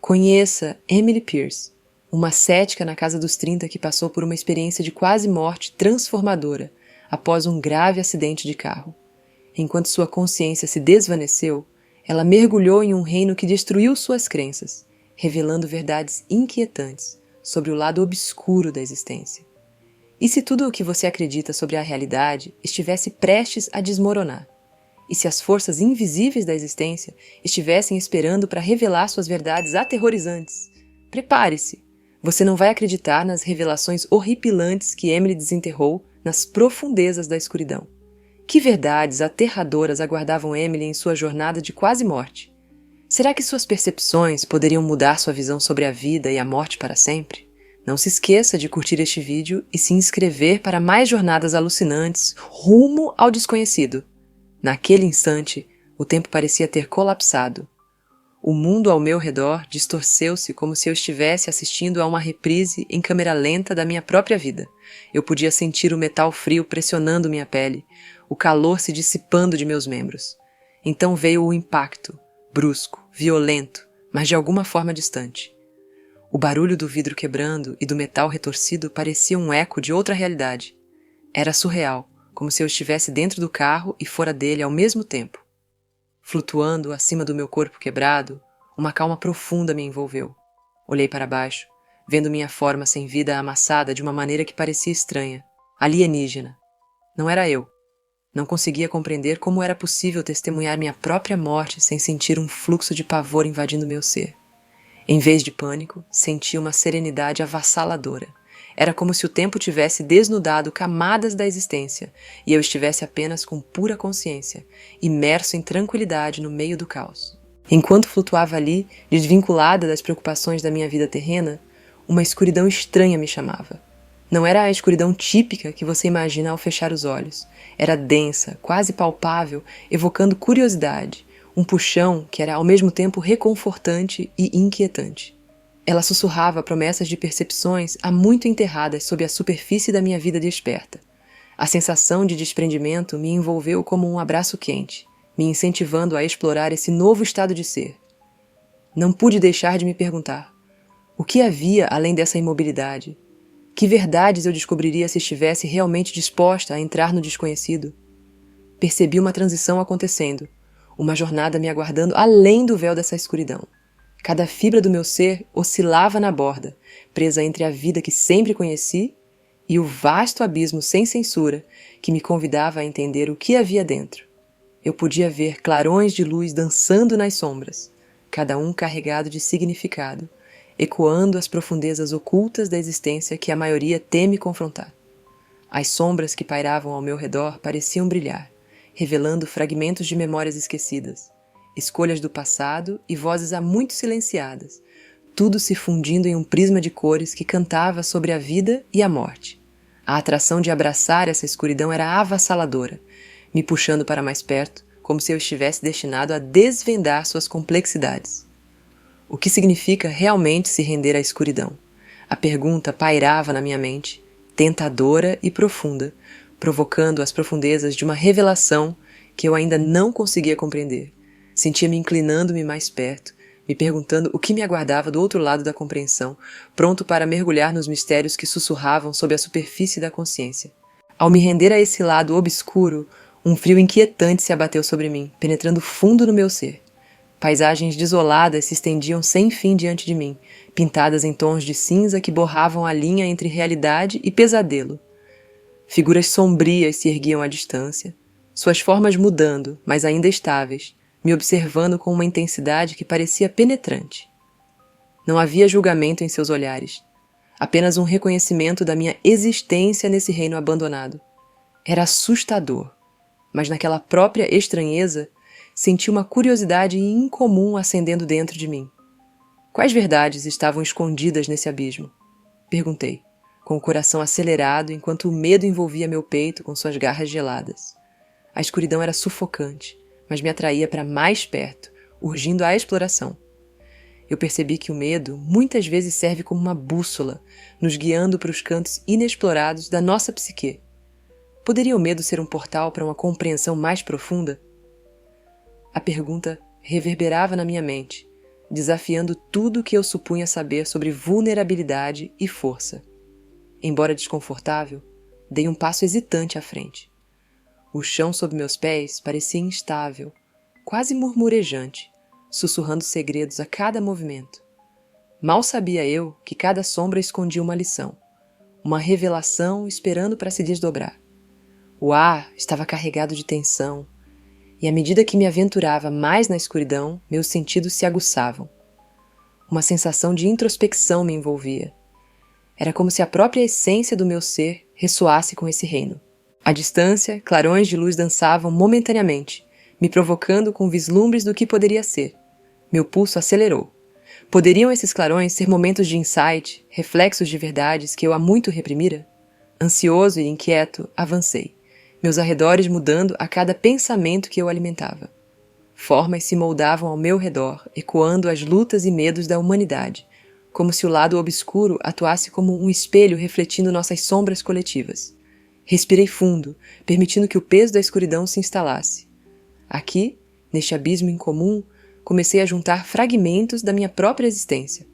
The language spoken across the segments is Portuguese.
Conheça Emily Pierce, uma cética na casa dos 30 que passou por uma experiência de quase morte transformadora após um grave acidente de carro. Enquanto sua consciência se desvaneceu, ela mergulhou em um reino que destruiu suas crenças, revelando verdades inquietantes sobre o lado obscuro da existência. E se tudo o que você acredita sobre a realidade estivesse prestes a desmoronar? E se as forças invisíveis da existência estivessem esperando para revelar suas verdades aterrorizantes? Prepare-se! Você não vai acreditar nas revelações horripilantes que Emily desenterrou nas profundezas da escuridão. Que verdades aterradoras aguardavam Emily em sua jornada de quase morte? Será que suas percepções poderiam mudar sua visão sobre a vida e a morte para sempre? Não se esqueça de curtir este vídeo e se inscrever para mais jornadas alucinantes rumo ao desconhecido. Naquele instante, o tempo parecia ter colapsado. O mundo ao meu redor distorceu-se como se eu estivesse assistindo a uma reprise em câmera lenta da minha própria vida. Eu podia sentir o metal frio pressionando minha pele, o calor se dissipando de meus membros. Então veio o impacto, brusco, violento, mas de alguma forma distante. O barulho do vidro quebrando e do metal retorcido parecia um eco de outra realidade. Era surreal, como se eu estivesse dentro do carro e fora dele ao mesmo tempo. Flutuando acima do meu corpo quebrado, uma calma profunda me envolveu. Olhei para baixo, vendo minha forma sem vida amassada de uma maneira que parecia estranha, alienígena. Não era eu. Não conseguia compreender como era possível testemunhar minha própria morte sem sentir um fluxo de pavor invadindo meu ser. Em vez de pânico, senti uma serenidade avassaladora. Era como se o tempo tivesse desnudado camadas da existência e eu estivesse apenas com pura consciência, imerso em tranquilidade no meio do caos. Enquanto flutuava ali, desvinculada das preocupações da minha vida terrena, uma escuridão estranha me chamava. Não era a escuridão típica que você imagina ao fechar os olhos. Era densa, quase palpável, evocando curiosidade, um puxão que era ao mesmo tempo reconfortante e inquietante. Ela sussurrava promessas de percepções há muito enterradas sob a superfície da minha vida desperta. A sensação de desprendimento me envolveu como um abraço quente, me incentivando a explorar esse novo estado de ser. Não pude deixar de me perguntar: o que havia além dessa imobilidade? Que verdades eu descobriria se estivesse realmente disposta a entrar no desconhecido? Percebi uma transição acontecendo, uma jornada me aguardando além do véu dessa escuridão. Cada fibra do meu ser oscilava na borda, presa entre a vida que sempre conheci e o vasto abismo sem censura que me convidava a entender o que havia dentro. Eu podia ver clarões de luz dançando nas sombras, cada um carregado de significado, ecoando as profundezas ocultas da existência que a maioria teme confrontar. As sombras que pairavam ao meu redor pareciam brilhar, revelando fragmentos de memórias esquecidas, escolhas do passado e vozes há muito silenciadas, tudo se fundindo em um prisma de cores que cantava sobre a vida e a morte. A atração de abraçar essa escuridão era avassaladora, me puxando para mais perto, como se eu estivesse destinado a desvendar suas complexidades. O que significa realmente se render à escuridão? A pergunta pairava na minha mente, tentadora e profunda, provocando as profundezas de uma revelação que eu ainda não conseguia compreender. Sentia-me inclinando-me mais perto, me perguntando o que me aguardava do outro lado da compreensão, pronto para mergulhar nos mistérios que sussurravam sob a superfície da consciência. Ao me render a esse lado obscuro, um frio inquietante se abateu sobre mim, penetrando fundo no meu ser. Paisagens desoladas se estendiam sem fim diante de mim, pintadas em tons de cinza que borravam a linha entre realidade e pesadelo. Figuras sombrias se erguiam à distância, suas formas mudando, mas ainda estáveis, me observando com uma intensidade que parecia penetrante. Não havia julgamento em seus olhares, apenas um reconhecimento da minha existência nesse reino abandonado. Era assustador, mas naquela própria estranheza, senti uma curiosidade incomum acendendo dentro de mim. Quais verdades estavam escondidas nesse abismo? Perguntei, com o coração acelerado enquanto o medo envolvia meu peito com suas garras geladas. A escuridão era sufocante, mas me atraía para mais perto, urgindo a exploração. Eu percebi que o medo muitas vezes serve como uma bússola, nos guiando para os cantos inexplorados da nossa psique. Poderia o medo ser um portal para uma compreensão mais profunda? A pergunta reverberava na minha mente, desafiando tudo o que eu supunha saber sobre vulnerabilidade e força. Embora desconfortável, dei um passo hesitante à frente. O chão sob meus pés parecia instável, quase murmurejante, sussurrando segredos a cada movimento. Mal sabia eu que cada sombra escondia uma lição, uma revelação esperando para se desdobrar. O ar estava carregado de tensão, e à medida que me aventurava mais na escuridão, meus sentidos se aguçavam. Uma sensação de introspecção me envolvia. Era como se a própria essência do meu ser ressoasse com esse reino. À distância, clarões de luz dançavam momentaneamente, me provocando com vislumbres do que poderia ser. Meu pulso acelerou. Poderiam esses clarões ser momentos de insight, reflexos de verdades que eu há muito reprimira? Ansioso e inquieto, avancei, meus arredores mudando a cada pensamento que eu alimentava. Formas se moldavam ao meu redor, ecoando as lutas e medos da humanidade, como se o lado obscuro atuasse como um espelho refletindo nossas sombras coletivas. Respirei fundo, permitindo que o peso da escuridão se instalasse. Aqui, neste abismo incomum, comecei a juntar fragmentos da minha própria existência.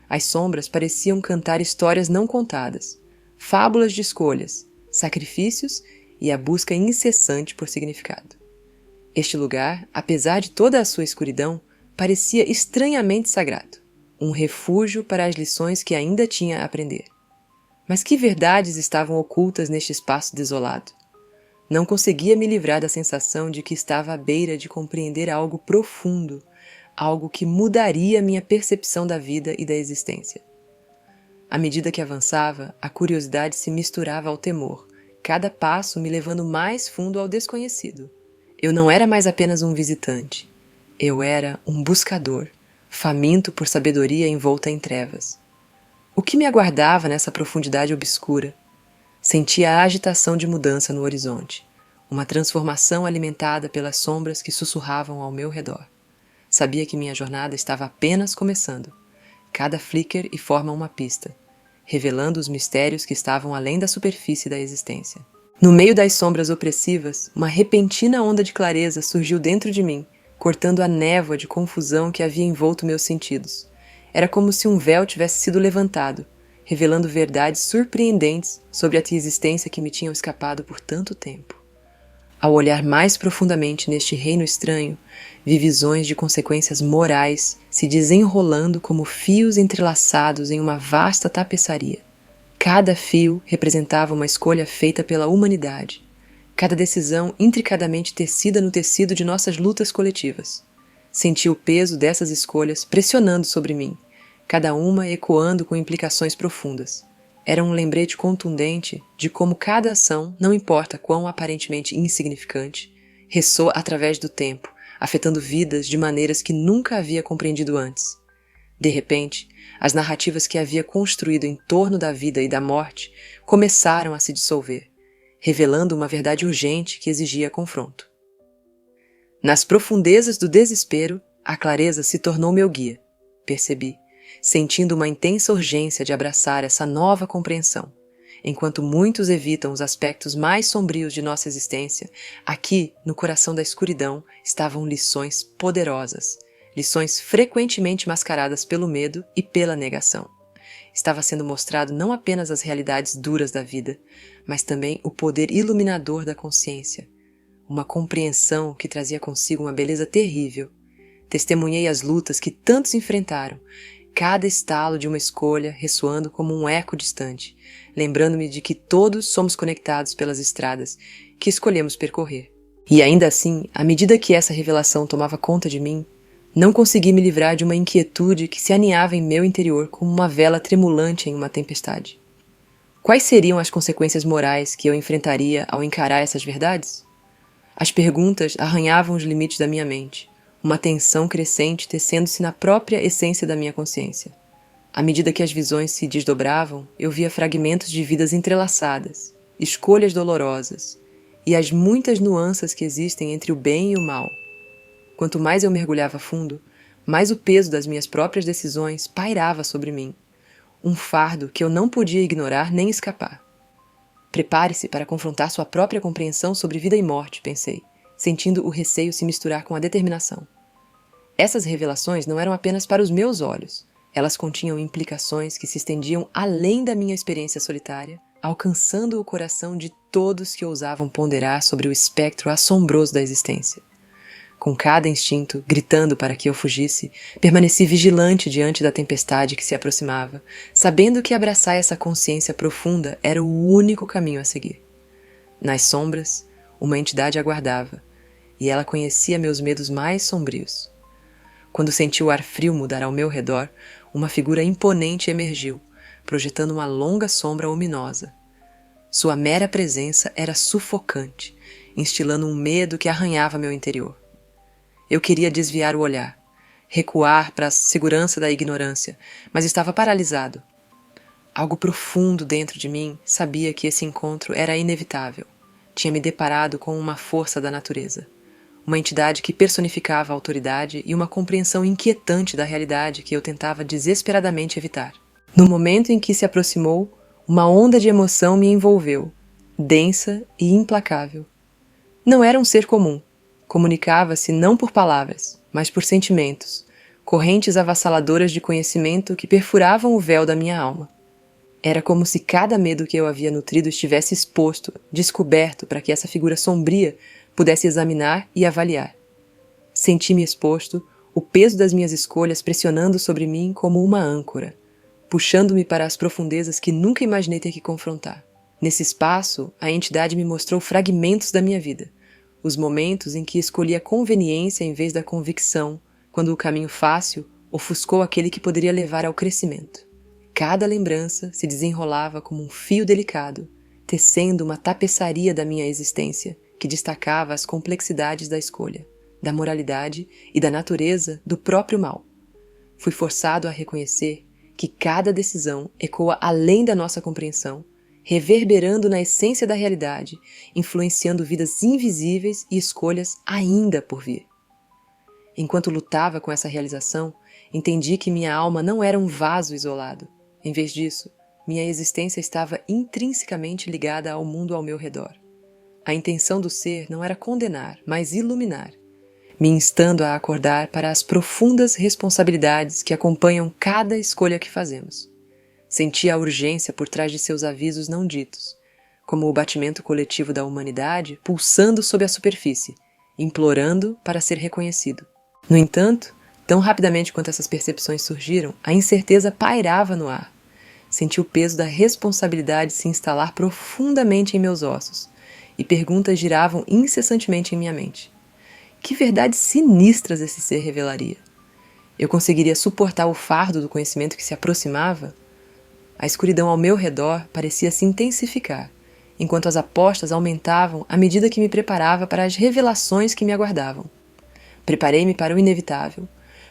As sombras pareciam cantar histórias não contadas, fábulas de escolhas, sacrifícios e a busca incessante por significado. Este lugar, apesar de toda a sua escuridão, parecia estranhamente sagrado, um refúgio para as lições que ainda tinha a aprender. Mas que verdades estavam ocultas neste espaço desolado? Não conseguia me livrar da sensação de que estava à beira de compreender algo profundo, algo que mudaria minha percepção da vida e da existência. À medida que avançava, a curiosidade se misturava ao temor, cada passo me levando mais fundo ao desconhecido. Eu não era mais apenas um visitante. Eu era um buscador, faminto por sabedoria envolta em trevas. O que me aguardava nessa profundidade obscura? Sentia a agitação de mudança no horizonte, uma transformação alimentada pelas sombras que sussurravam ao meu redor. Sabia que minha jornada estava apenas começando. Cada flicker e forma uma pista, revelando os mistérios que estavam além da superfície da existência. No meio das sombras opressivas, uma repentina onda de clareza surgiu dentro de mim, cortando a névoa de confusão que havia envolto meus sentidos. Era como se um véu tivesse sido levantado, revelando verdades surpreendentes sobre a existência que me tinham escapado por tanto tempo. Ao olhar mais profundamente neste reino estranho, vi visões de consequências morais se desenrolando como fios entrelaçados em uma vasta tapeçaria. Cada fio representava uma escolha feita pela humanidade, cada decisão intricadamente tecida no tecido de nossas lutas coletivas. Senti o peso dessas escolhas pressionando sobre mim, cada uma ecoando com implicações profundas. Era um lembrete contundente de como cada ação, não importa quão aparentemente insignificante, ressoa através do tempo, afetando vidas de maneiras que nunca havia compreendido antes. De repente, as narrativas que havia construído em torno da vida e da morte começaram a se dissolver, revelando uma verdade urgente que exigia confronto. Nas profundezas do desespero, a clareza se tornou meu guia, percebi, sentindo uma intensa urgência de abraçar essa nova compreensão. Enquanto muitos evitam os aspectos mais sombrios de nossa existência, aqui, no coração da escuridão, estavam lições poderosas, lições frequentemente mascaradas pelo medo e pela negação. Estava sendo mostrado não apenas as realidades duras da vida, mas também o poder iluminador da consciência, uma compreensão que trazia consigo uma beleza terrível. Testemunhei as lutas que tantos enfrentaram, cada estalo de uma escolha ressoando como um eco distante, lembrando-me de que todos somos conectados pelas estradas que escolhemos percorrer. E ainda assim, à medida que essa revelação tomava conta de mim, não consegui me livrar de uma inquietude que se aninhava em meu interior como uma vela tremulante em uma tempestade. Quais seriam as consequências morais que eu enfrentaria ao encarar essas verdades? As perguntas arranhavam os limites da minha mente, uma tensão crescente tecendo-se na própria essência da minha consciência. À medida que as visões se desdobravam, eu via fragmentos de vidas entrelaçadas, escolhas dolorosas, e as muitas nuances que existem entre o bem e o mal. Quanto mais eu mergulhava fundo, mais o peso das minhas próprias decisões pairava sobre mim, um fardo que eu não podia ignorar nem escapar. Prepare-se para confrontar sua própria compreensão sobre vida e morte, pensei, sentindo o receio se misturar com a determinação. Essas revelações não eram apenas para os meus olhos. Elas continham implicações que se estendiam além da minha experiência solitária, alcançando o coração de todos que ousavam ponderar sobre o espectro assombroso da existência. Com cada instinto gritando para que eu fugisse, permaneci vigilante diante da tempestade que se aproximava, sabendo que abraçar essa consciência profunda era o único caminho a seguir. Nas sombras, uma entidade aguardava, e ela conhecia meus medos mais sombrios. Quando senti o ar frio mudar ao meu redor, uma figura imponente emergiu, projetando uma longa sombra ominosa. Sua mera presença era sufocante, instilando um medo que arranhava meu interior. Eu queria desviar o olhar, recuar para a segurança da ignorância, mas estava paralisado. Algo profundo dentro de mim sabia que esse encontro era inevitável. Tinha me deparado com uma força da natureza, uma entidade que personificava a autoridade e uma compreensão inquietante da realidade que eu tentava desesperadamente evitar. No momento em que se aproximou, uma onda de emoção me envolveu, densa e implacável. Não era um ser comum. Comunicava-se não por palavras, mas por sentimentos, correntes avassaladoras de conhecimento que perfuravam o véu da minha alma. Era como se cada medo que eu havia nutrido estivesse exposto, descoberto para que essa figura sombria pudesse examinar e avaliar. Senti-me exposto, o peso das minhas escolhas pressionando sobre mim como uma âncora, puxando-me para as profundezas que nunca imaginei ter que confrontar. Nesse espaço, a entidade me mostrou fragmentos da minha vida, os momentos em que escolhi a conveniência em vez da convicção, quando o caminho fácil ofuscou aquele que poderia levar ao crescimento. Cada lembrança se desenrolava como um fio delicado, tecendo uma tapeçaria da minha existência, que destacava as complexidades da escolha, da moralidade e da natureza do próprio mal. Fui forçado a reconhecer que cada decisão ecoa além da nossa compreensão, reverberando na essência da realidade, influenciando vidas invisíveis e escolhas ainda por vir. Enquanto lutava com essa realização, entendi que minha alma não era um vaso isolado. Em vez disso, minha existência estava intrinsecamente ligada ao mundo ao meu redor. A intenção do ser não era condenar, mas iluminar, me instando a acordar para as profundas responsabilidades que acompanham cada escolha que fazemos. Senti a urgência por trás de seus avisos não ditos, como o batimento coletivo da humanidade pulsando sob a superfície, implorando para ser reconhecido. No entanto, tão rapidamente quanto essas percepções surgiram, a incerteza pairava no ar. Senti o peso da responsabilidade se instalar profundamente em meus ossos, e perguntas giravam incessantemente em minha mente. Que verdades sinistras esse ser revelaria? Eu conseguiria suportar o fardo do conhecimento que se aproximava? A escuridão ao meu redor parecia se intensificar, enquanto as apostas aumentavam à medida que me preparava para as revelações que me aguardavam. Preparei-me para o inevitável,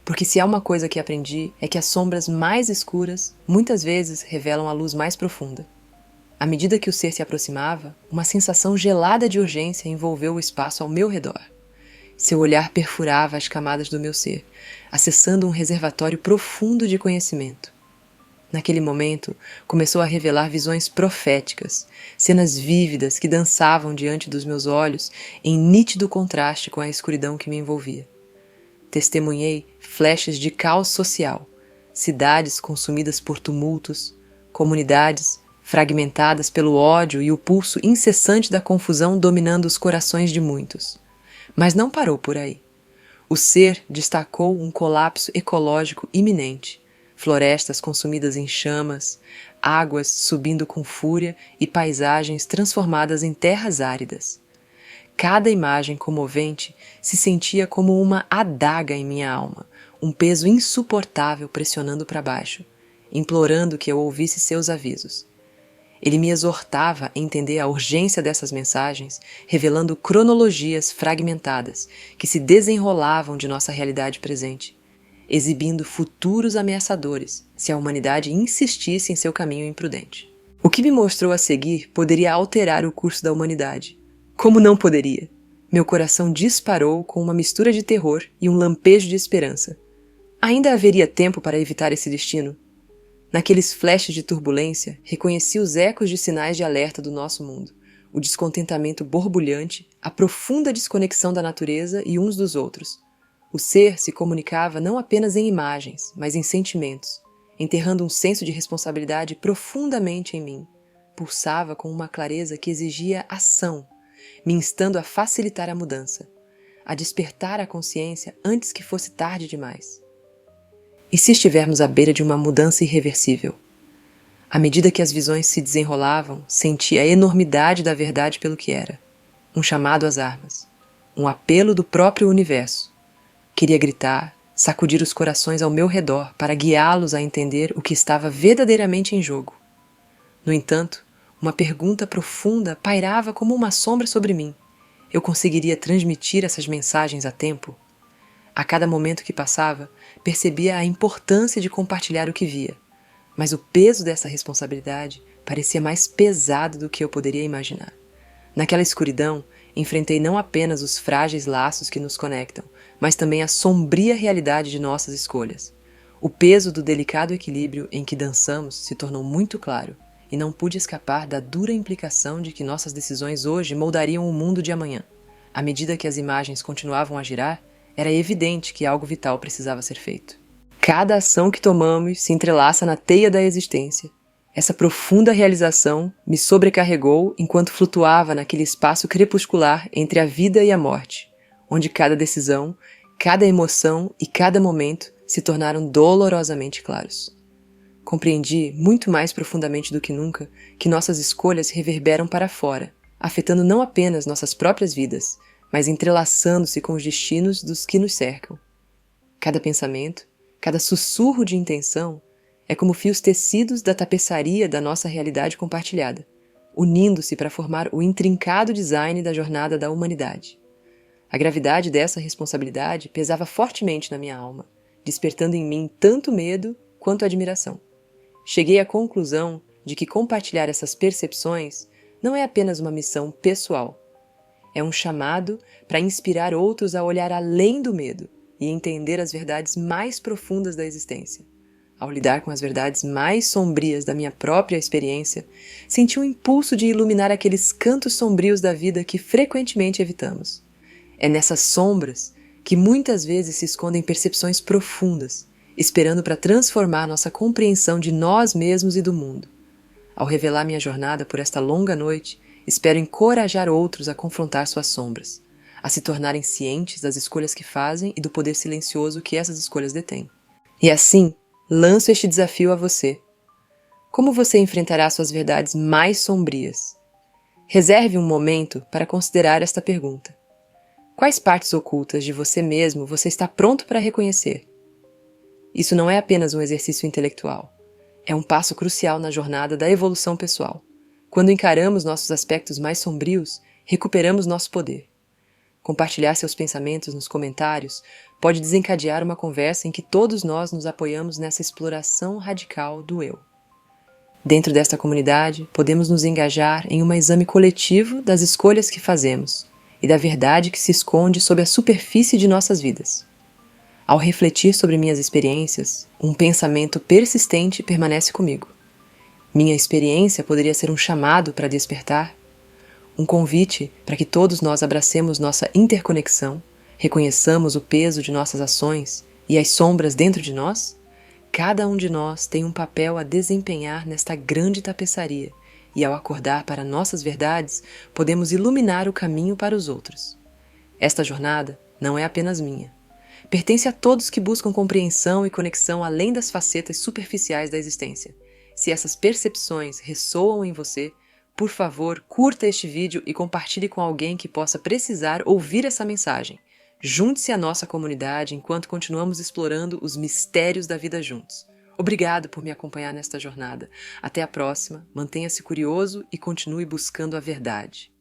porque se há uma coisa que aprendi é que as sombras mais escuras muitas vezes revelam a luz mais profunda. À medida que o ser se aproximava, uma sensação gelada de urgência envolveu o espaço ao meu redor. Seu olhar perfurava as camadas do meu ser, acessando um reservatório profundo de conhecimento. Naquele momento, começou a revelar visões proféticas, cenas vívidas que dançavam diante dos meus olhos em nítido contraste com a escuridão que me envolvia. Testemunhei flashes de caos social, cidades consumidas por tumultos, comunidades fragmentadas pelo ódio e o pulso incessante da confusão dominando os corações de muitos. Mas não parou por aí. O ser destacou um colapso ecológico iminente, florestas consumidas em chamas, águas subindo com fúria e paisagens transformadas em terras áridas. Cada imagem comovente se sentia como uma adaga em minha alma, um peso insuportável pressionando para baixo, implorando que eu ouvisse seus avisos. Ele me exortava a entender a urgência dessas mensagens, revelando cronologias fragmentadas que se desenrolavam de nossa realidade presente, exibindo futuros ameaçadores se a humanidade insistisse em seu caminho imprudente. O que me mostrou a seguir poderia alterar o curso da humanidade. Como não poderia? Meu coração disparou com uma mistura de terror e um lampejo de esperança. Ainda haveria tempo para evitar esse destino? Naqueles flashes de turbulência, reconheci os ecos de sinais de alerta do nosso mundo, o descontentamento borbulhante, a profunda desconexão da natureza e uns dos outros. O ser se comunicava não apenas em imagens, mas em sentimentos, enterrando um senso de responsabilidade profundamente em mim. Pulsava com uma clareza que exigia ação, me instando a facilitar a mudança, a despertar a consciência antes que fosse tarde demais. E se estivermos à beira de uma mudança irreversível? À medida que as visões se desenrolavam, senti a enormidade da verdade pelo que era. Um chamado às armas. Um apelo do próprio universo. Queria gritar, sacudir os corações ao meu redor para guiá-los a entender o que estava verdadeiramente em jogo. No entanto, uma pergunta profunda pairava como uma sombra sobre mim. Eu conseguiria transmitir essas mensagens a tempo? A cada momento que passava, percebia a importância de compartilhar o que via, mas o peso dessa responsabilidade parecia mais pesado do que eu poderia imaginar. Naquela escuridão, enfrentei não apenas os frágeis laços que nos conectam, mas também a sombria realidade de nossas escolhas. O peso do delicado equilíbrio em que dançamos se tornou muito claro, e não pude escapar da dura implicação de que nossas decisões hoje moldariam o mundo de amanhã. À medida que as imagens continuavam a girar, era evidente que algo vital precisava ser feito. Cada ação que tomamos se entrelaça na teia da existência. Essa profunda realização me sobrecarregou enquanto flutuava naquele espaço crepuscular entre a vida e a morte, onde cada decisão, cada emoção e cada momento se tornaram dolorosamente claros. Compreendi, muito mais profundamente do que nunca, que nossas escolhas reverberam para fora, afetando não apenas nossas próprias vidas, mas entrelaçando-se com os destinos dos que nos cercam. Cada pensamento, cada sussurro de intenção é como fios tecidos da tapeçaria da nossa realidade compartilhada, unindo-se para formar o intrincado design da jornada da humanidade. A gravidade dessa responsabilidade pesava fortemente na minha alma, despertando em mim tanto medo quanto admiração. Cheguei à conclusão de que compartilhar essas percepções não é apenas uma missão pessoal. É um chamado para inspirar outros a olhar além do medo e entender as verdades mais profundas da existência. Ao lidar com as verdades mais sombrias da minha própria experiência, senti um impulso de iluminar aqueles cantos sombrios da vida que frequentemente evitamos. É nessas sombras que muitas vezes se escondem percepções profundas, esperando para transformar nossa compreensão de nós mesmos e do mundo. Ao revelar minha jornada por esta longa noite, espero encorajar outros a confrontar suas sombras, a se tornarem cientes das escolhas que fazem e do poder silencioso que essas escolhas detêm. E assim, lanço este desafio a você. Como você enfrentará suas verdades mais sombrias? Reserve um momento para considerar esta pergunta. Quais partes ocultas de você mesmo você está pronto para reconhecer? Isso não é apenas um exercício intelectual. É um passo crucial na jornada da evolução pessoal. Quando encaramos nossos aspectos mais sombrios, recuperamos nosso poder. Compartilhar seus pensamentos nos comentários pode desencadear uma conversa em que todos nós nos apoiamos nessa exploração radical do eu. Dentro desta comunidade, podemos nos engajar em um exame coletivo das escolhas que fazemos e da verdade que se esconde sob a superfície de nossas vidas. Ao refletir sobre minhas experiências, um pensamento persistente permanece comigo. Minha experiência poderia ser um chamado para despertar, um convite para que todos nós abracemos nossa interconexão, reconheçamos o peso de nossas ações e as sombras dentro de nós? Cada um de nós tem um papel a desempenhar nesta grande tapeçaria, e ao acordar para nossas verdades, podemos iluminar o caminho para os outros. Esta jornada não é apenas minha. Pertence a todos que buscam compreensão e conexão além das facetas superficiais da existência. Se essas percepções ressoam em você, por favor, curta este vídeo e compartilhe com alguém que possa precisar ouvir essa mensagem. Junte-se à nossa comunidade enquanto continuamos explorando os mistérios da vida juntos. Obrigado por me acompanhar nesta jornada. Até a próxima, mantenha-se curioso e continue buscando a verdade.